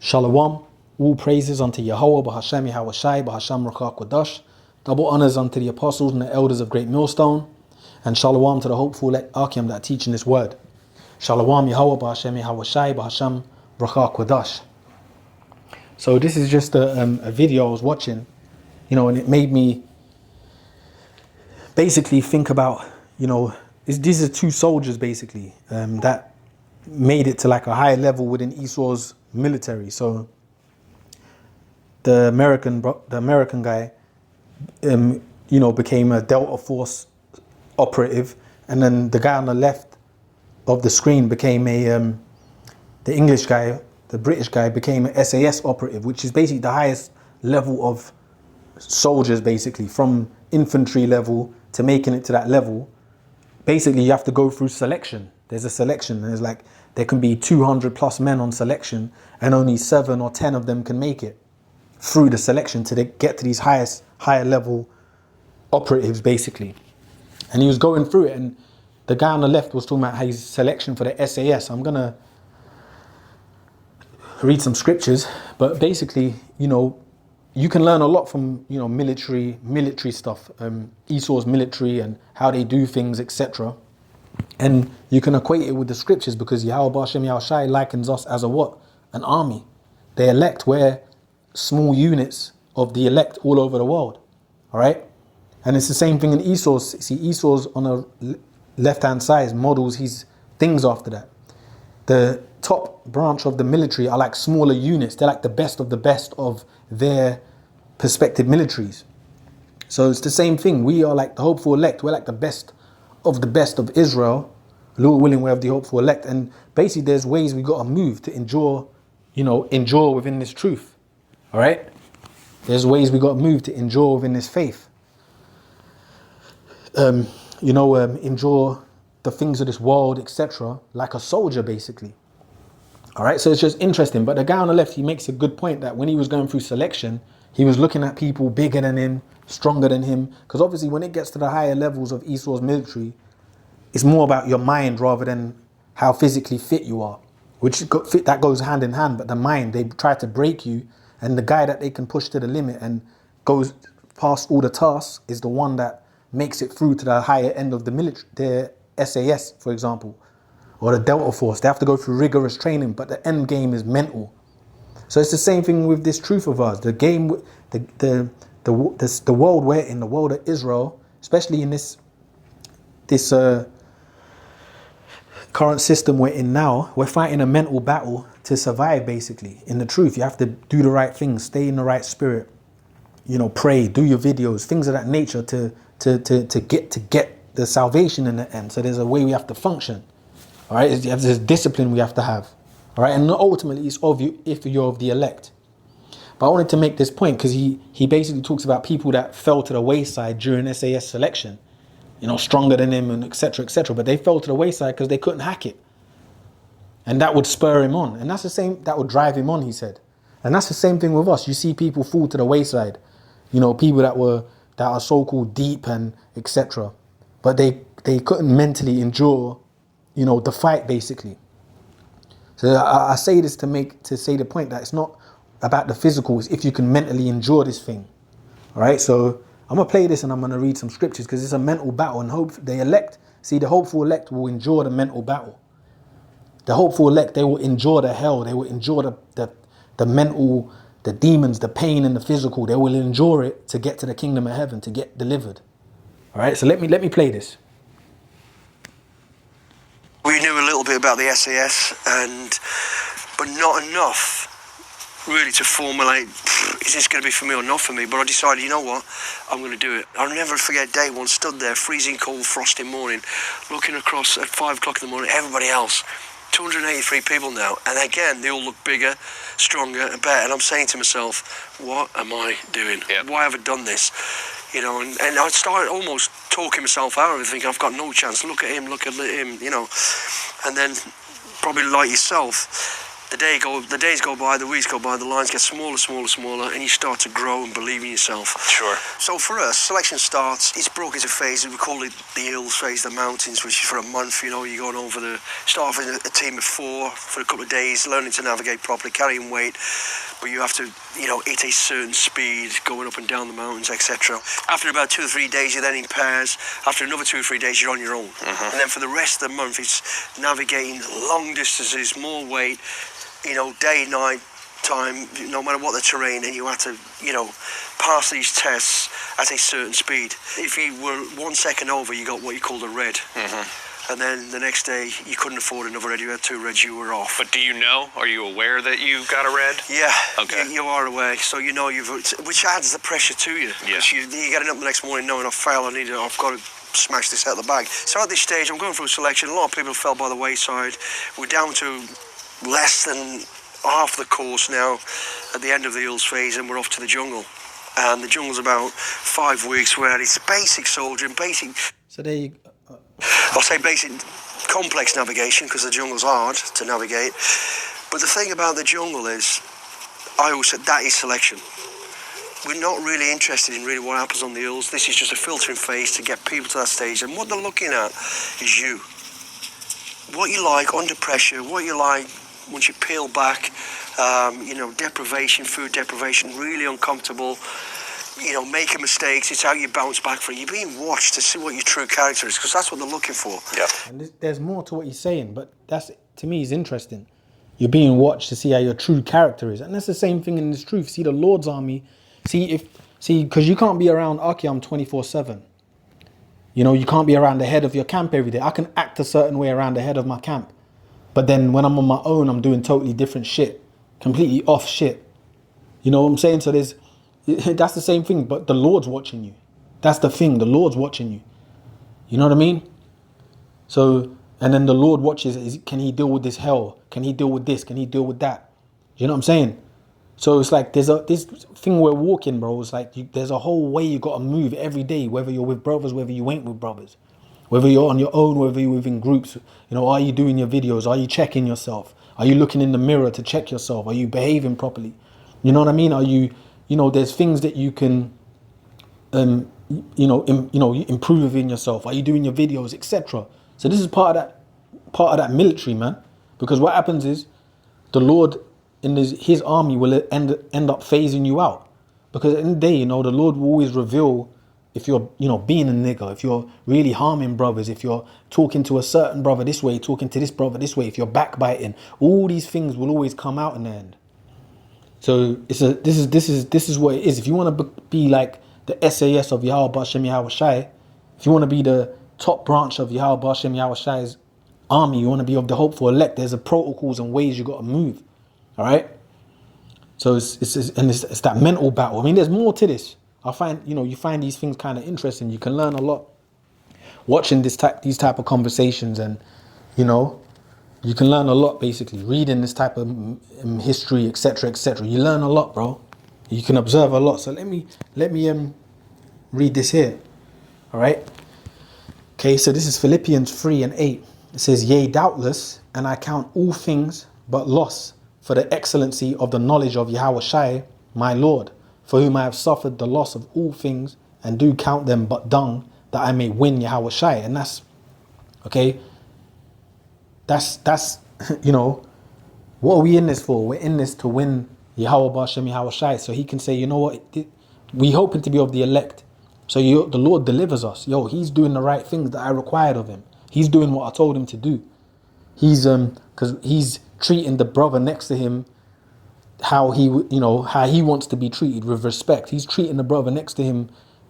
Shalom, all praises unto Yahweh, Bahashem Yahawashi, Bahashem Ruach Kodash. Double honors unto the apostles and the elders of Great Millstone. And shalom to the hopeful Akim that are teaching this word. Shalom Yahweh, Bahashem Yahawashi, Bahashem Ruach Kodash. So this is just a video I was watching, and it made me basically think about, these are two soldiers basically that made it to like a higher level within Esau's military. So the American guy, became a Delta Force operative, and then the guy on the left of the screen became the English guy, the British guy became an SAS operative, which is basically the highest level of soldiers, basically from infantry level to making it to that level. Basically, you have to go through selection. There's a selection. There can be 200 plus men on selection, and only 7 or 10 of them can make it through the selection to get to these higher level operatives, basically. And he was going through it, and the guy on the left was talking about his selection for the SAS. I'm gonna read some scriptures, but basically, you can learn a lot from military stuff, Esau's military and how they do things, etc. And you can equate it with the scriptures, because Yahweh Ba'ashem Yahushai likens us as a what? An army. The elect, we're small units of the elect all over the world. All right? And it's the same thing in Esau's. See, Esau's on the left-hand side models his things after that. The top branch of the military are like smaller units. They're like the best of their prospective militaries. So it's the same thing. We are like the hopeful elect. We're like the best of Israel. Lord willing, we have the hopeful elect. And basically there's ways we got to move to endure within this truth. All right? There's ways we got to move to endure within this faith. Endure the things of this world, etc. like a soldier, basically. All right? So it's just interesting. But the guy on the left, he makes a good point that when he was going through selection, he was looking at people bigger than him, stronger than him. Because obviously when it gets to the higher levels of Esau's military, it's more about your mind rather than how physically fit you are. That goes hand in hand. But the mind, they try to break you. And the guy that they can push to the limit and goes past all the tasks is the one that makes it through to the higher end of the military, the SAS, for example, or the Delta Force. They have to go through rigorous training, but the end game is mental. So it's the same thing with this truth of ours. The game, the world we're in, the world of Israel, especially in this current system we're in now, we're fighting a mental battle to survive, basically. In the truth, you have to do the right things, stay in the right spirit, pray, do your videos, things of that nature to get the salvation in the end. So there's a way we have to function. All right, there's discipline we have to have. All right, and ultimately it's of you if you're of the elect. But I wanted to make this point because he basically talks about people that fell to the wayside during SAS selection, stronger than him and etc. But they fell to the wayside because they couldn't hack it. And that would spur him on. And that's the same, that would drive him on, he said. And that's the same thing with us. You see people fall to the wayside, people that are so-called deep and etc. But they couldn't mentally endure, the fight, basically. So I say this to say the point that it's not about the physical, it's if you can mentally endure this thing. All right, so I'm going to play this and I'm going to read some scriptures because it's a mental battle, and the hopeful elect will endure the mental battle. The hopeful elect, they will endure the hell, they will endure the mental, the demons, the pain and the physical. They will endure it to get to the kingdom of heaven, to get delivered. All right, so let me play this. We knew a little bit about the SAS, but not enough really to formulate, is this going to be for me or not for me? But I decided, you know what, I'm going to do it. I'll never forget day one, stood there, freezing cold, frosty morning, looking across at 5 o'clock in the morning, everybody else, 283 people now, and again, they all look bigger, stronger and better, and I'm saying to myself, what am I doing? Yep. Why have I done this? And I started almost talking myself out of it, thinking I've got no chance, look at him, and then probably like yourself, the days go by, the weeks go by, the lines get smaller, and you start to grow and believe in yourself. Sure. So for us, selection starts, it's broken into phases. We call it the hills phase, the mountains, which is for a month. You're going over start off with a team of 4 for a couple of days, learning to navigate properly, carrying weight, but you have to, hit a certain speed, going up and down the mountains, etc. After about 2 or 3 days, you're then in pairs. After another 2 or 3 days, you're on your own. And then for the rest of the month, it's navigating long distances, more weight, day, night, time, no matter what the terrain, and you have to, pass these tests at a certain speed. If you were 1 second over, you got what you called a red. And then the next day, you couldn't afford another red. You had 2 reds, you were off. But do you know? Are you aware that you got a red? Yeah. Okay. You are aware, so which adds the pressure to you. Yeah. You're getting up the next morning knowing I've failed, I've got to smash this out of the bag. So at this stage, I'm going through a selection. A lot of people fell by the wayside. We're down to less than half the course now at the end of the hills phase, and we're off to the jungle. And the jungle's about 5 weeks where it's basic soldiering, So there you I'll say basic complex navigation, because the jungle's hard to navigate. But the thing about the jungle is, I always said, that is selection. We're not really interested in really what happens on the hills. This is just a filtering phase to get people to that stage. And what they're looking at is you. What you like under pressure, what you like once you peel back, deprivation, food deprivation, really uncomfortable, making mistakes, it's how you bounce back from it. You're being watched to see what your true character is, because that's what they're looking for. Yeah. And there's more to what he's saying, but that's, to me, is interesting. You're being watched to see how your true character is. And that's the same thing in this truth. See, the Lord's army, because you can't be around Archeam 24/7. You can't be around the head of your camp every day. I can act a certain way around the head of my camp. But then when I'm on my own, I'm doing totally different shit. Completely off shit. You know what I'm saying? So that's the same thing, but the Lord's watching you. That's the thing, the Lord's watching you. You know what I mean? So, and then the Lord watches, can he deal with this hell? Can he deal with this? Can he deal with that? You know what I'm saying? So it's like, there's this thing we're walking, bro. It's like, there's a whole way you got to move every day, whether you're with brothers, whether you ain't with brothers. Whether you're on your own, whether you're within groups. Are you doing your videos? Are you checking yourself? Are you looking in the mirror to check yourself? Are you behaving properly? You know what I mean? Are you, there's things that you can, improve in yourself. Are you doing your videos, etc.? So this is part of that military, man. Because what happens is, the Lord in his army will end up phasing you out. Because at the end of the day, the Lord will always reveal if you're, being a nigger, if you're really harming brothers, if you're talking to a certain brother this way, talking to this brother this way, if you're backbiting, all these things will always come out in the end. So this is what it is. If you want to be like the SAS of Yahweh B'Shem Yahweh Shai, if you want to be the top branch of Yahweh B'Shem Yahweh Shai's army, you want to be of the hopeful elect, there's protocols and ways you got to move. All right. So it's that mental battle. I mean, there's more to this. I find, you find these things kind of interesting. You can learn a lot watching these type of conversations, and, you can learn a lot basically reading this type of history, etc., etc. You learn a lot, bro. You can observe a lot. So let me read this here. All right. Okay. So this is Philippians 3:8. It says, "Yea, doubtless, and I count all things but loss for the excellency of the knowledge of Yahweh Shai, my Lord, for whom I have suffered the loss of all things, and do count them but dung, that I may win Yahweh Shai." And that's, okay, that's what are we in this for? We're in this to win Yahweh B'Shem Yahweh Shai, so he can say, you know what, we hoping to be of the elect. So the Lord delivers us. He's doing the right things that I required of him. He's doing what I told him to do. He's because he's treating the brother next to him how he wants to be treated, with respect. He's treating the brother next to him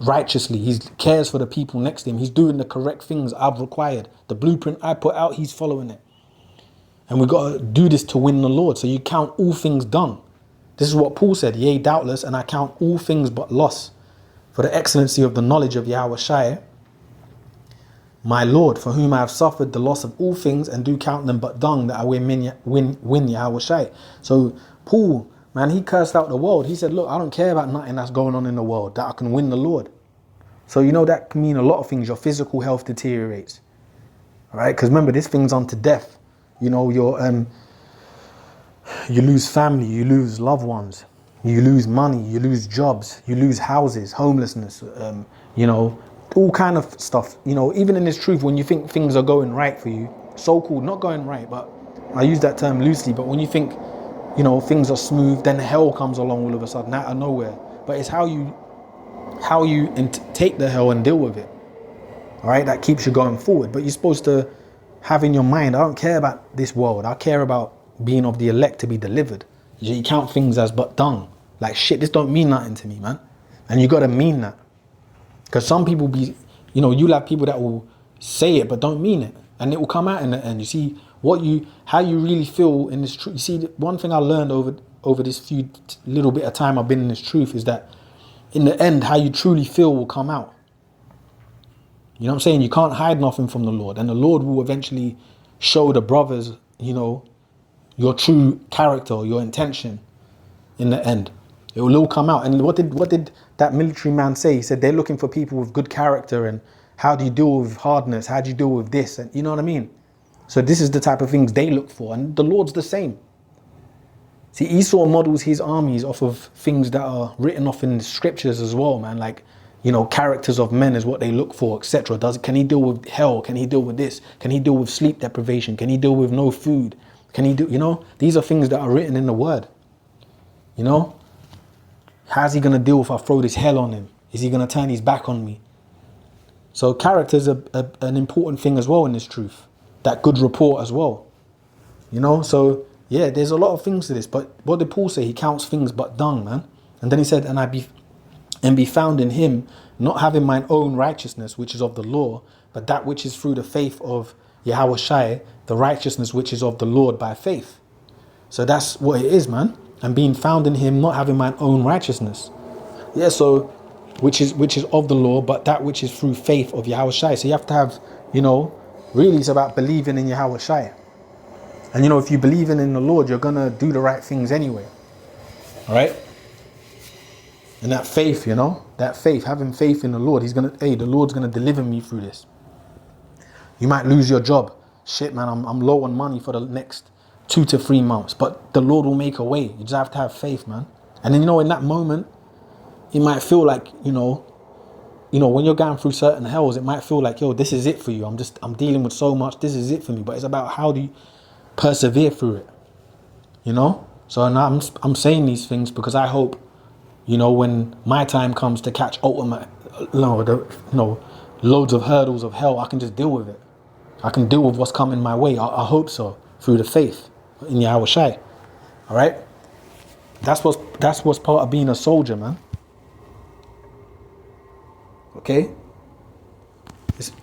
righteously. He cares for the people next to him. He's doing the correct things I've required. The blueprint I put out, he's following it. And we got to do this to win the Lord. So you count all things dung. This is what Paul said, "Yea, doubtless, and I count all things but loss for the excellency of the knowledge of Yahweh Shai, my Lord, for whom I have suffered the loss of all things, and do count them but dung, that I win Yahweh Shai." So Paul, man, he cursed out the world. He said, look, I don't care about nothing that's going on in the world, that I can win the Lord. So that can mean a lot of things. Your physical health deteriorates. All right, because remember, this thing's unto death. Your You lose family, you lose loved ones, you lose money, you lose jobs, you lose houses, homelessness, you know, all kind of stuff. You know, even in this truth, when you think things are going right for you, so-called, not going right, but I use that term loosely, but when you think, you know, things are smooth, then hell comes along all of a sudden out of nowhere. But it's how you take the hell and deal with it. All right, that keeps you going forward. But you're supposed to have in your mind, I don't care about this world. I care about being of the elect to be delivered. You count things as but dung. Like, shit, this don't mean nothing to me, man. And you got to mean that. Because some people you know, you'll have people that will say it but don't mean it. And it will come out in the end. You see how you really feel in this truth. You see, one thing I learned over this little bit of time I've been in this truth is that in the end, how you truly feel will come out. You know what I'm saying? You can't hide nothing from the Lord. And the Lord will eventually show the brothers, you know, your true character, your intention in the end. It will all come out. And what did that military man say? He said they're looking for people with good character, and how do you deal with hardness? How do you deal with this? And you know what I mean? So this is the type of things they look for. And the Lord's the same. See, Esau models his armies off of things that are written off in the scriptures as well, man. Like, you know, characters of men is what they look for, etc. Can he deal with hell? Can he deal with this? Can he deal with sleep deprivation? Can he deal with no food? Can he do, you know, these are things that are written in the word. You know, how's he going to deal if I throw this hell on him? Is he going to turn his back on me? So character is an important thing as well in this truth. That good report as well. You know, so yeah, there's a lot of things to this. But what did Paul say? He counts things but dung, man. And then he said, and be found in him, not having mine own righteousness, which is of the law, but that which is through the faith of Yahweh Shai, the righteousness which is of the Lord by faith. So that's what it is, man. And being found in him, not having mine own righteousness. Yeah, so which is of the law, but that which is through faith of Yahweh Shai. So you have to have, you know, really it's about believing in Yahweh Shai. And you know, if you believe in the Lord, you're gonna do the right things anyway. All right? And that faith, you know, that faith, having faith in the Lord, the Lord's gonna deliver me through this. You might lose your job. Shit, man, I'm low on money for the next 2 to 3 months, but the Lord will make a way. You just have to have faith, man. And then, you know, in that moment, it might feel like, you know, when you're going through certain hells, it might feel like, yo, this is it for you. I'm dealing with so much. This is it for me. But it's about how do you persevere through it, you know? So now I'm saying these things because I hope, you know, when my time comes to catch loads of hurdles of hell, I can just deal with it. I can deal with what's coming my way. I hope so, through the faith in Yahweh Shai. All right? That's what's part of being a soldier, man. Okay?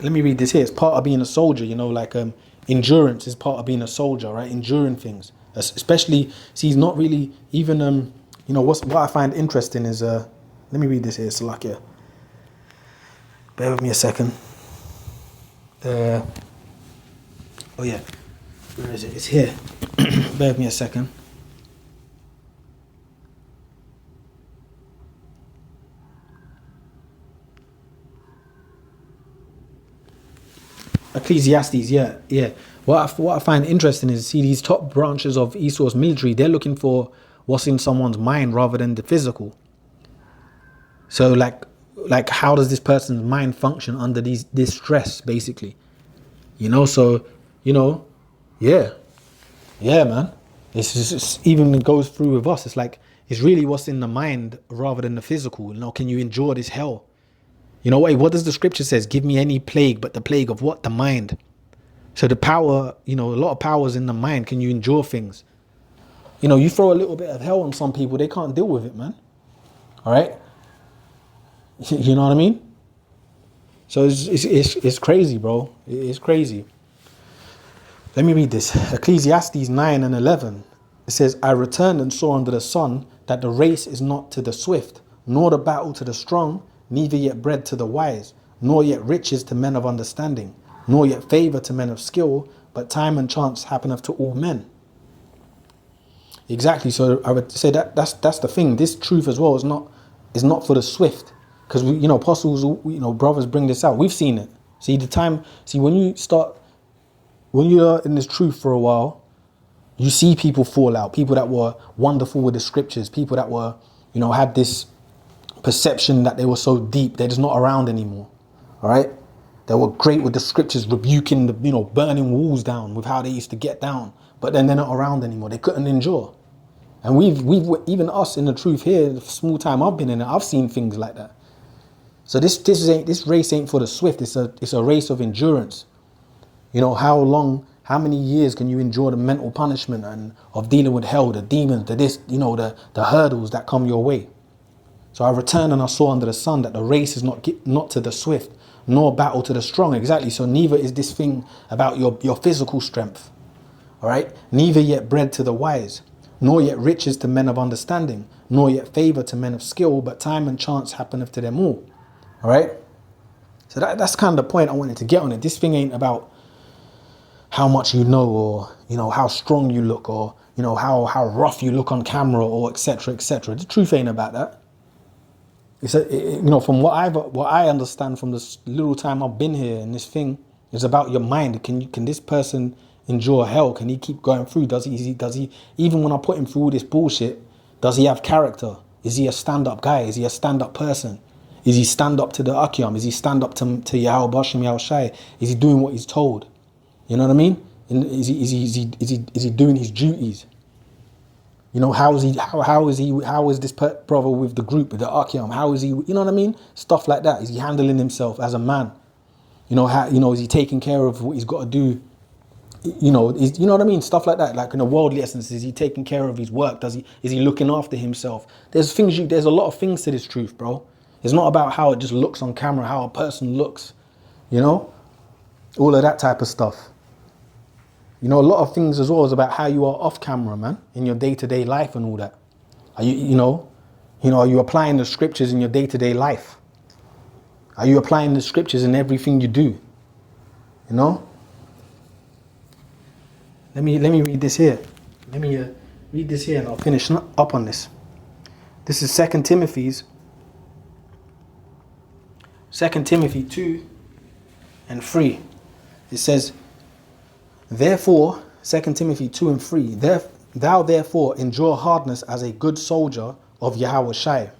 Let me read this here. It's part of being a soldier, you know, like endurance is part of being a soldier, right? Enduring things. Especially, see, he's not really even, you know, what I find interesting is, let me read this here, Salakia. Bear with me a second. Oh yeah, where is it? It's here. Bear with me a second. Ecclesiastes, yeah. What I find interesting is, see, these top branches of Esau's military, they're looking for what's in someone's mind rather than the physical. So like how does this person's mind function under this stress, basically? You know, so, you know, yeah, man. It's even goes through with us. It's like, it's really what's in the mind rather than the physical. You know, can you endure this hell? You know, what does the scripture says? Give me any plague, but the plague of what? The mind. So the power, you know, a lot of power's in the mind. Can you endure things? You know, you throw a little bit of hell on some people, they can't deal with it, man. All right? You know what I mean? So it's crazy, bro. It's crazy. Let me read this. Ecclesiastes 9 and 11. It says, I returned and saw under the sun that the race is not to the swift, nor the battle to the strong, neither yet bread to the wise, nor yet riches to men of understanding, nor yet favor to men of skill, but time and chance happeneth to all men. Exactly. So I would say that's the thing. This truth as well is not for the swift. Because we, you know, apostles, you know, brothers bring this out. We've seen it. See, when you're in this truth for a while, You see people fall out, people that were wonderful with the scriptures, people that were, you know, had this perception that they were so deep, they're just not around anymore. All right? They were great with the scriptures, rebuking the, you know, burning walls down with how they used to get down. But then they're not around anymore. They couldn't endure. And we've even us in the truth here, the small time I've been in it, I've seen things like that. So this race ain't for the swift. It's a race of endurance. You know, how many years can you endure the mental punishment and of dealing with hell, the demons, the hurdles that come your way? So I returned and I saw under the sun that the race is not to the swift, nor battle to the strong. Exactly. So neither is this thing about your physical strength. All right. Neither yet bread to the wise, nor yet riches to men of understanding, nor yet favor to men of skill, but time and chance happeneth to them all. All right. So that's kind of the point I wanted to get on it. This thing ain't about how much you know, or, you know, how strong you look, or, you know, how rough you look on camera, or etc., etc. The truth ain't about that. You know, from what I understand from this little time I've been here, and this thing is about your mind. Can this person endure hell? Can he keep going through? Does he even when I put him through all this bullshit, does he have character? Is he a stand-up guy? Is he a stand-up person? Is he stand up to the Akyam? Is he stand up to Yahweh Bashem Yahweh Shai? Is he doing what he's told? You know what I mean? And is he doing his duties? You know, how is this brother with the group, with the Akyam? How is he, you know what I mean? Stuff like that. Is he handling himself as a man? You know, is he taking care of what he's got to do? You know what I mean? Stuff like that. Like in a worldly essence, is he taking care of his work? Is he looking after himself? There's a lot of things to this truth, bro. It's not about how it just looks on camera, how a person looks, you know? All of that type of stuff. You know, a lot of things as well is about how you are off camera, man, in your day-to-day life and all that. Are are you applying the scriptures in your day-to-day life? Are you applying the scriptures in everything you do? You know? Let me read this here. Let me read this here and I'll finish up on this. This is 2 Timothy 2 and 3. It says, therefore, 2 Timothy 2 and 3, thou therefore endure hardness as a good soldier of Yahweh Shai.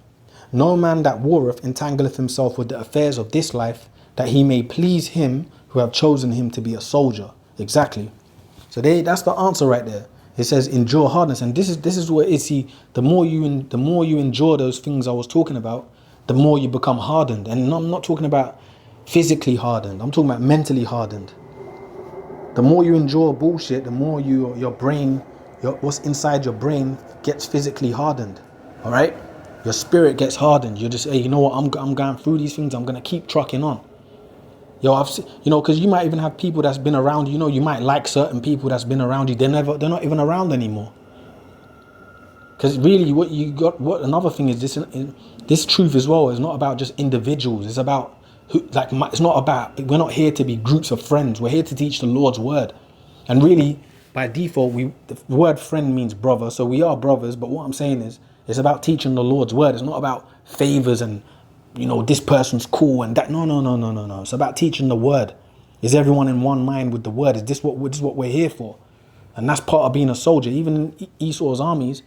No man that warreth entangleth himself with the affairs of this life, that he may please him who have chosen him to be a soldier. Exactly. So that's the answer right there. It says endure hardness, and this is what it is. See, the more you endure those things I was talking about, the more you become hardened. And I'm not talking about physically hardened. I'm talking about mentally hardened. The more you endure bullshit, the more your brain, what's inside your brain gets physically hardened. All right, your spirit gets hardened. You just, hey, you know what? I'm going through these things. I'm gonna keep trucking on. Because you might even have people that's been around you. You know, you might like certain people that's been around you. They're not even around anymore. Because really, what another thing is this truth as well is not about just individuals. It's about we're not here to be groups of friends. We're here to teach the Lord's word. And really, by default, the word friend means brother. So we are brothers. But what I'm saying is, it's about teaching the Lord's word. It's not about favors and, this person's cool and that. No. It's about teaching the word. Is everyone in one mind with the word? Is this what we're here for? And that's part of being a soldier. Even in Esau's armies,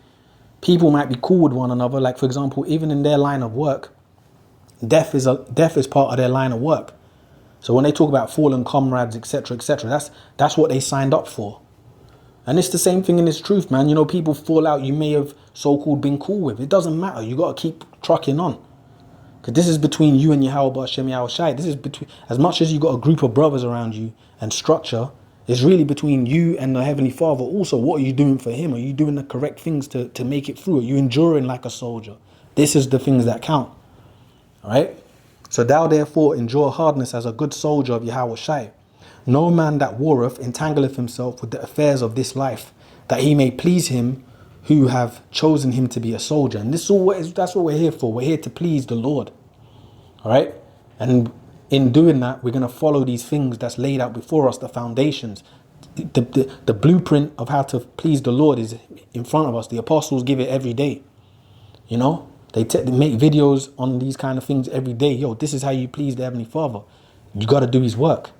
people might be cool with one another. Like, for example, even in their line of work, death is part of their line of work. So when they talk about fallen comrades, etc., that's what they signed up for. And it's the same thing in this truth, man. People fall out you may have so-called been cool with. It doesn't matter. You got to keep trucking on. Because this is between you and Yahweh Bashem Yahweh Shai. This is between, as much as you got a group of brothers around you and structure, it's really between you and the Heavenly Father. Also, what are you doing for him? Are you doing the correct things to make it through? Are you enduring like a soldier? This is the things that count. All right? So thou therefore endure hardness as a good soldier of Yahweh Shai. No man that warreth entangleth himself with the affairs of this life, that he may please him who have chosen him to be a soldier. And that's what we're here for. We're here to please the Lord. All right? And in doing that, we're going to follow these things that's laid out before us, the foundations. The blueprint of how to please the Lord is in front of us. The apostles give it every day. They make videos on these kind of things every day. This is how you please the Heavenly Father. You got to do his work.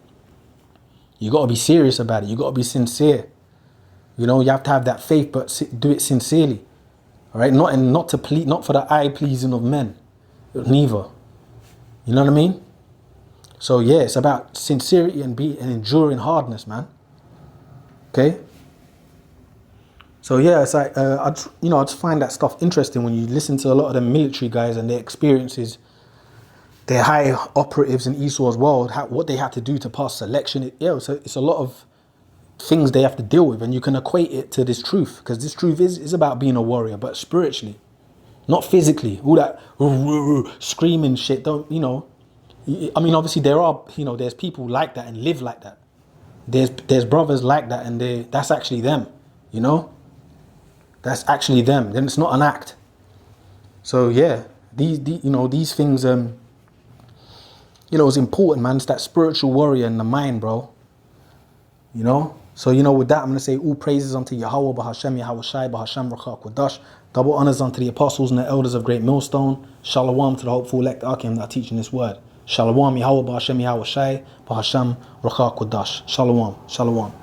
You got to be serious about it. You got to be sincere. You know, you have to have that faith, but do it sincerely. All right, not for the eye pleasing of men, neither. You know what I mean? So yeah, it's about sincerity and enduring hardness, man. Okay. So yeah, it's like I just find that stuff interesting when you listen to a lot of the military guys and their experiences, their high operatives in Esau's world, what they had to do to pass selection. It's a lot of things they have to deal with, and you can equate it to this truth, because this truth is about being a warrior, but spiritually, not physically. All that screaming shit, don't, you know. I mean, obviously there's people like that and live like that. There's brothers like that, and that's actually them, you know. That's actually them. Then it's not an act. So yeah, these things, it's important, man. It's that spiritual warrior in the mind, bro. You know. So, with that, I'm going to say all praises unto Yahweh, Bahashem, Yahweh Shai, Bahashem, Rakha, Kodash. Double honors unto the apostles and the elders of Great Millstone. Shalom to the hopeful elect Akim that are teaching this word. Shalom, Yahweh, Bahashem, Yahweh Shai, Bahashem, Rakha, Kodash. Shalom, Shalom.